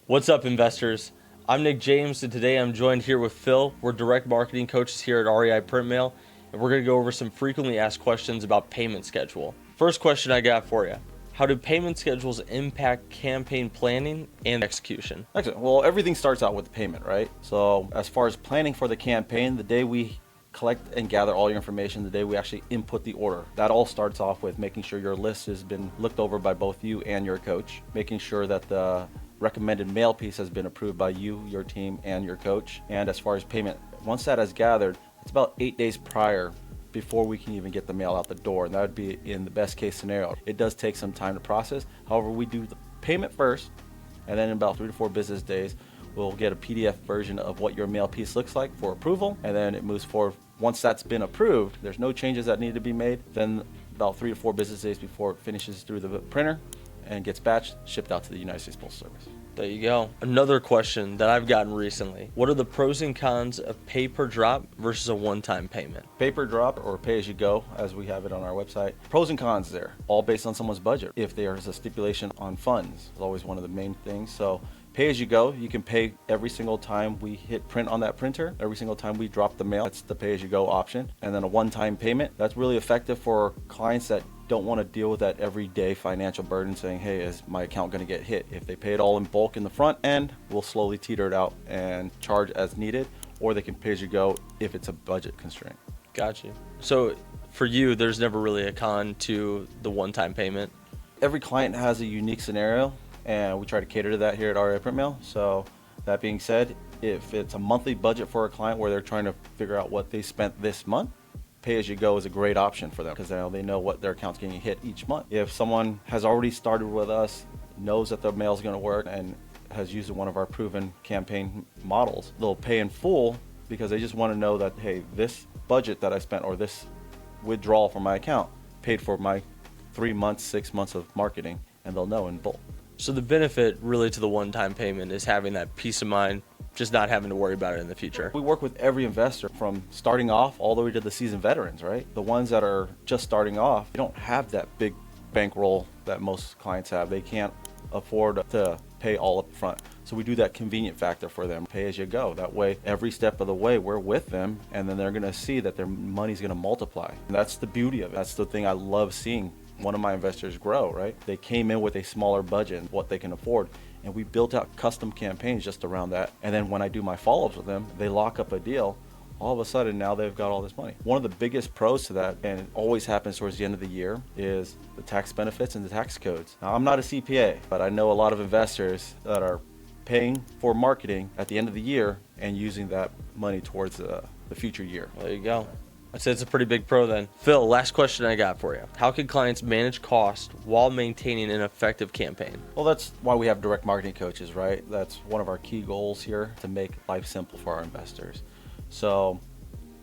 What's up, investors? I'm Nick James, and today I'm joined here with Phil. We're direct marketing coaches here at REIPrintMail, and we're going to go over some frequently asked questions about payment schedule. First question I got for you. How do payment schedules impact campaign planning and execution? Excellent. Well, everything starts out with the payment, right? So as far as planning for the campaign, the day we collect and gather all your information, the day we actually input the order, that all starts off with making sure your list has been looked over by both you and your coach, making sure that the recommended mail piece has been approved by you, your team, and your coach. And as far as payment, once that is gathered, it's about 8 days prior before we can even get the mail out the door, and that would be in the best case scenario. It does take some time to process. However, we do the payment first, and then in about 3 to 4 business days, we'll get a PDF version of what your mail piece looks like for approval, and then it moves forward. Once that's been approved, there's no changes that need to be made, then about 3 to 4 business days before it finishes through the printer and gets batched, shipped out to the United States Postal Service. There you go. Another question that I've gotten recently. What are the pros and cons of pay per drop versus a one-time payment? Pay per drop or pay as you go, as we have it on our website. Pros and cons there, all based on someone's budget. If there's a stipulation on funds, it's always one of the main things. So pay as you go, you can pay every single time we hit print on that printer, every single time we drop the mail. That's the pay as you go option. And then a one-time payment, that's really effective for clients that don't want to deal with that everyday financial burden saying, hey, is my account going to get hit? If they pay it all in bulk in the front end, we'll slowly teeter it out and charge as needed, or they can pay as you go if it's a budget constraint. Gotcha. So for you, there's never really a con to the one-time payment? Every client has a unique scenario, and we try to cater to that here at REIPrintMail. So that being said, if it's a monthly budget for a client where they're trying to figure out what they spent this month, pay as you go is a great option for them because they know what their account's getting hit each month. If someone has already started with us, knows that the mail is going to work, and has used one of our proven campaign models, they'll pay in full because they just want to know that, hey, this budget that I spent or this withdrawal from my account paid for my 3 months, 6 months of marketing, and they'll know in bulk. So the benefit really to the one-time payment is having that peace of mind, just not having to worry about it in the future. We work with every investor from starting off all the way to the seasoned veterans, right? The ones that are just starting off, they don't have that big bankroll that most clients have. They can't afford to pay all up front. So we do that convenient factor for them, pay as you go. That way, every step of the way, we're with them, and then they're gonna see that their money's gonna multiply. And that's the beauty of it. That's the thing I love seeing one of my investors grow, right? They came in with a smaller budget and what they can afford, and we built out custom campaigns just around that. And then when I do my follow-ups with them, they lock up a deal. All of a sudden, now they've got all this money. One of the biggest pros to that, and it always happens towards the end of the year, is the tax benefits and the tax codes. Now, I'm not a CPA, but I know a lot of investors that are paying for marketing at the end of the year and using that money towards the future year. There you go. I'd say it's a pretty big pro then. Phil, last question I got for you. How can clients manage cost while maintaining an effective campaign? Well, that's why we have direct marketing coaches, right? That's one of our key goals here, to make life simple for our investors. So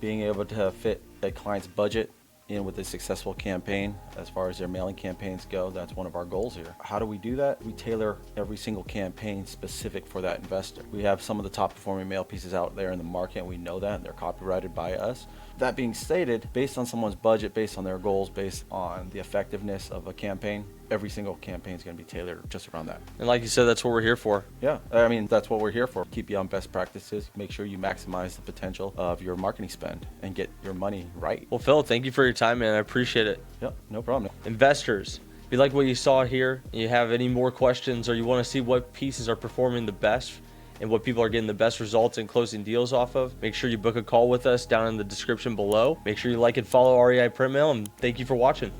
being able to fit a client's budget in with a successful campaign as far as their mailing campaigns go, that's one of our goals here. How do we do that? We tailor every single campaign specific for that investor. We have some of the top performing mail pieces out there in the market, and we know that, and they're copyrighted by us. That being stated, based on someone's budget, based on their goals, based on the effectiveness of a campaign, every single campaign is going to be tailored just around that. And like you said, that's what we're here for. Yeah, I mean, that's what we're here for. Keep you on best practices, make sure you maximize the potential of your marketing spend and get your money right. Well, Phil, thank you for your time, man. I appreciate it. Yep, no problem. Investors, if you like what you saw here, and you have any more questions, or you want to see what pieces are performing the best and what people are getting the best results in closing deals off of, make sure you book a call with us down in the description below. Make sure you like and follow REIPrintMail, and thank you for watching.